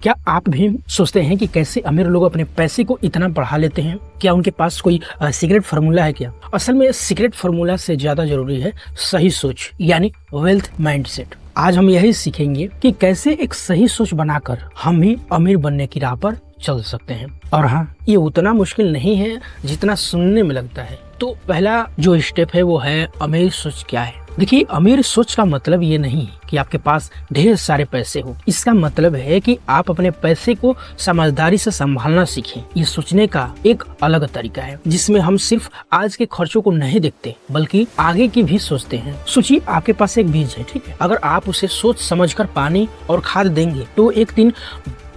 क्या आप भी सोचते हैं कि कैसे अमीर लोग अपने पैसे को इतना बढ़ा लेते हैं? क्या उनके पास कोई सीक्रेट फार्मूला है क्या? असल में सीक्रेट फार्मूला से ज्यादा जरूरी है सही सोच, यानी वेल्थ माइंडसेट। आज हम यही सीखेंगे कि कैसे एक सही सोच बनाकर हम भी अमीर बनने की राह पर चल सकते हैं। और हाँ, ये उतना मुश्किल नहीं है जितना सुनने में लगता है। तो पहला जो स्टेप है वो है अमीर सोच क्या है। देखिए, अमीर सोच का मतलब ये नहीं है कि आपके पास ढेर सारे पैसे हो। इसका मतलब है कि आप अपने पैसे को समझदारी से संभालना सीखें। ये सोचने का एक अलग तरीका है जिसमें हम सिर्फ आज के खर्चों को नहीं देखते बल्कि आगे की भी सोचते हैं। सोचिए, आपके पास एक बीज है, ठीक है। अगर आप उसे सोच समझकर पानी और खाद देंगे तो एक दिन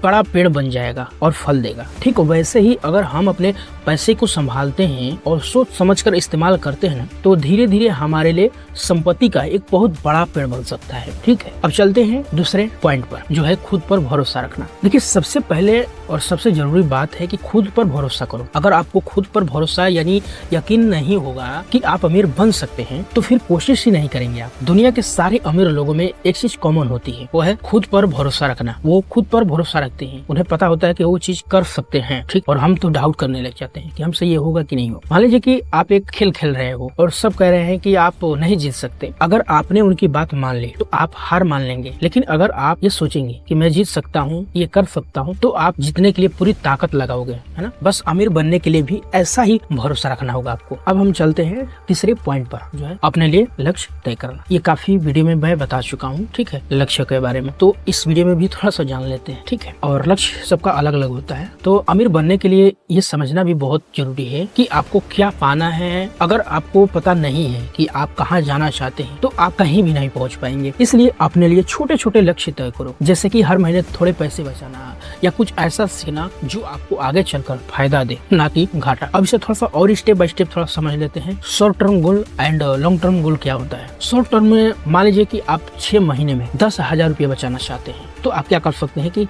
बड़ा पेड़ बन जाएगा और फल देगा। ठीक वैसे ही अगर हम अपने पैसे को संभालते हैं और सोच समझकर इस्तेमाल करते हैं तो धीरे धीरे हमारे लिए संपत्ति का एक बहुत बड़ा पेड़ बन सकता है। ठीक है, अब चलते हैं दूसरे पॉइंट पर, जो है खुद पर भरोसा रखना। देखिए, सबसे पहले और सबसे जरूरी बात है कि खुद पर भरोसा करो। अगर आपको खुद पर भरोसा यानी यकीन नहीं होगा कि आप अमीर बन सकते हैं तो फिर कोशिश ही नहीं करेंगे आप। दुनिया के सारे अमीर लोगों में एक चीज कॉमन होती है, वो है खुद पर भरोसा रखना। वो खुद पर भरोसा रखते हैं, उन्हें पता होता है कि वो चीज कर सकते हैं। ठीक, और हम तो डाउट करने लग जाते हैं कि हमसे ये होगा कि नहीं होगा। मान लीजिए कि आप एक खेल खेल रहे हो और सब कह रहे हैं कि आप नहीं जीत सकते। अगर आपने उनकी बात मान ली तो आप हार मान लेंगे, लेकिन अगर आप ये सोचेंगे कि मैं जीत सकता हूँ, ये कर सकता हूँ, तो आप जीतने के लिए पूरी ताकत लगाओगे, है ना। बस अमीर बनने के लिए भी ऐसा ही भरोसा रखना होगा आपको। अब हम चलते हैं तीसरे पॉइंट पर, जो है अपने लिए लक्ष्य तय करना। ये काफी वीडियो में मैं बता चुका हूँ, ठीक है, लक्ष्य के बारे में। तो इस वीडियो में भी थोड़ा सा जान लेते हैं, ठीक है। और लक्ष्य सबका अलग अलग होता है। तो अमीर बनने के लिए ये समझना भी बहुत जरूरी है कि आपको क्या पाना है। अगर आपको पता नहीं है कि आप कहाँ जाना चाहते हैं तो आप कहीं भी नहीं पहुँच पाएंगे। इसलिए अपने लिए छोटे छोटे लक्ष्य तय करो, जैसे कि हर महीने थोड़े पैसे बचाना या कुछ ऐसा सीखना जो आपको आगे चलकर फायदा दे, ना कि घाटा। अब इसे थोड़ा सा और स्टेप बाय स्टेप थोड़ा समझ लेते हैं। Short term goal and long term goal क्या होता है। शॉर्ट टर्म में मान लीजिए कि आप 6 महीने में 10,000 रुपये बचाना चाहते हैं, तो आप क्या कर सकते हैं कि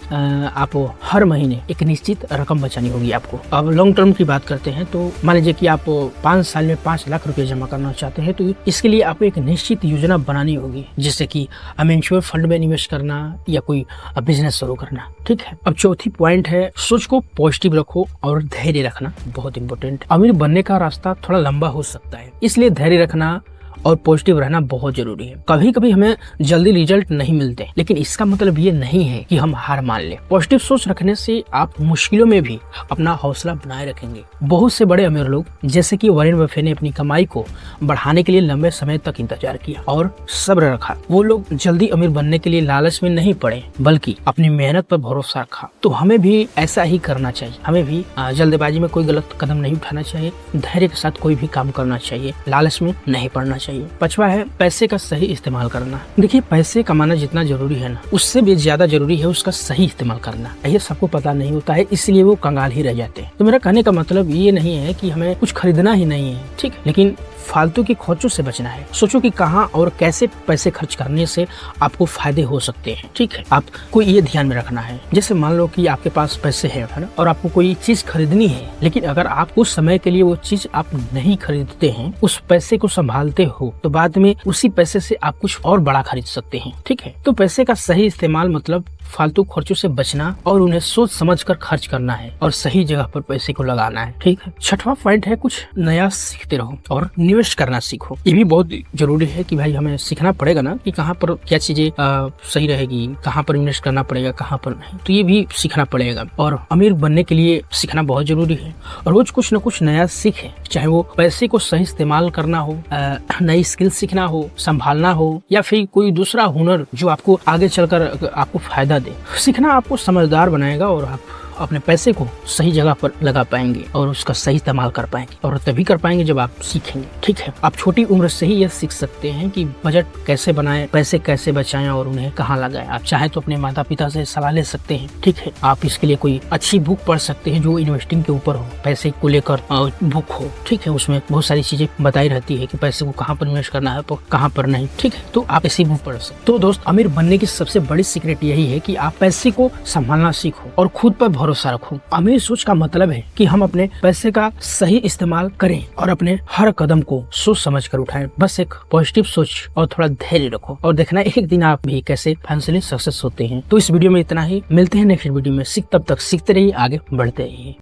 आप हर महीने एक निश्चित रकम बचानी होगी आपको। अब लॉन्ग टर्म की बात करते हैं तो मान लीजिए कि आप 5 साल में 5 लाख रुपए जमा करना चाहते हैं, तो इसके लिए आपको एक निश्चित योजना बनानी होगी, जैसे कि म्यूचुअल फंड में निवेश करना या कोई बिजनेस शुरू करना। ठीक है, अब चौथी पॉइंट है सोच को पॉजिटिव रखो और धैर्य रखना, बहुत इंपॉर्टेंट। अमीर बनने का रास्ता थोड़ा लंबा हो सकता है, इसलिए धैर्य रखना और पॉजिटिव रहना बहुत जरूरी है। कभी कभी हमें जल्दी रिजल्ट नहीं मिलते, लेकिन इसका मतलब ये नहीं है कि हम हार मान लें। पॉजिटिव सोच रखने से आप मुश्किलों में भी अपना हौसला बनाए रखेंगे। बहुत से बड़े अमीर लोग, जैसे कि वॉरेन बफेट ने अपनी कमाई को बढ़ाने के लिए लंबे समय तक इंतजार किया और सब्र रखा। वो लोग जल्दी अमीर बनने के लिए लालच में नहीं पड़े, बल्कि अपनी मेहनत पर भरोसा रखा। तो हमें भी ऐसा ही करना चाहिए। हमें भी जल्दबाजी में कोई गलत कदम नहीं उठाना चाहिए, धैर्य के साथ कोई भी काम करना चाहिए, लालच में नहीं पड़ना चाहिए। पांचवा है पैसे का सही इस्तेमाल करना। देखिए, पैसे कमाना जितना जरूरी है ना, उससे भी ज्यादा जरूरी है उसका सही इस्तेमाल करना। ये सबको पता नहीं होता है, इसलिए वो कंगाल ही रह जाते हैं। तो मेरा कहने का मतलब ये नहीं है कि हमें कुछ खरीदना ही नहीं है, ठीक, लेकिन फालतू की खर्चों से बचना है। सोचो कि कहाँ और कैसे पैसे खर्च करने से आपको फायदे हो सकते हैं। ठीक है, आपको ये ध्यान में रखना है। जैसे मान लो कि आपके पास पैसे है ना, और आपको कोई चीज खरीदनी है, लेकिन अगर आप उस समय के लिए वो चीज आप नहीं खरीदते हैं, उस पैसे को संभालते हो, तो बाद में उसी पैसे से आप कुछ और बड़ा खरीद सकते हैं। ठीक है, तो पैसे का सही इस्तेमाल मतलब फालतू खर्चों से बचना और उन्हें सोच समझकर खर्च करना है और सही जगह पर पैसे को लगाना है। ठीक है, छठवां पॉइंट है कुछ नया सीखते रहो और निवेश करना सीखो। ये भी बहुत जरूरी है कि भाई हमें सीखना पड़ेगा ना कि कहाँ पर क्या चीजें सही रहेगी, कहाँ पर इन्वेस्ट करना पड़ेगा, कहाँ पर नहीं, तो ये भी सीखना पड़ेगा। और अमीर बनने के लिए सीखना बहुत जरूरी है। रोज कुछ न कुछ नया सीखे, चाहे वो पैसे को सही इस्तेमाल करना हो, नई स्किल सीखना हो, संभालना हो, या फिर कोई दूसरा हुनर जो आपको आगे चलकर आपको फायदा दे। सीखना आपको समझदार बनाएगा और आप अपने पैसे को सही जगह पर लगा पाएंगे और उसका सही इस्तेमाल कर पाएंगे, और तभी कर पाएंगे जब आप सीखेंगे। ठीक है, आप छोटी उम्र से ही यह सीख सकते हैं कि बजट कैसे बनाएं, पैसे कैसे बचाएं और उन्हें कहाँ लगाएं। आप चाहे तो अपने माता पिता से सलाह ले सकते हैं। ठीक है, आप इसके लिए कोई अच्छी बुक पढ़ सकते हैं जो इन्वेस्टिंग के ऊपर हो, पैसे को लेकर बुक हो। ठीक है, उसमें बहुत सारी चीजें बताई रहती है कि पैसे को कहाँ पर इन्वेस्ट करना है, कहाँ पर नहीं। ठीक है, तो आप ऐसी बुक पढ़ सकते। तो दोस्त, अमीर बनने की सबसे बड़ी सीक्रेट यही है कि आप पैसे को संभालना सीखो और खुद पर भरोसा रखो। अमीर सोच का मतलब है कि हम अपने पैसे का सही इस्तेमाल करें और अपने हर कदम को सोच समझ कर उठाएं। बस एक पॉजिटिव सोच और थोड़ा धैर्य रखो और देखना एक दिन आप भी कैसे फाइनेंशियली सक्सेस होते हैं। तो इस वीडियो में इतना ही, मिलते हैं नेक्स्ट वीडियो में। तब तक सीखते रहिए, आगे बढ़ते रहिए।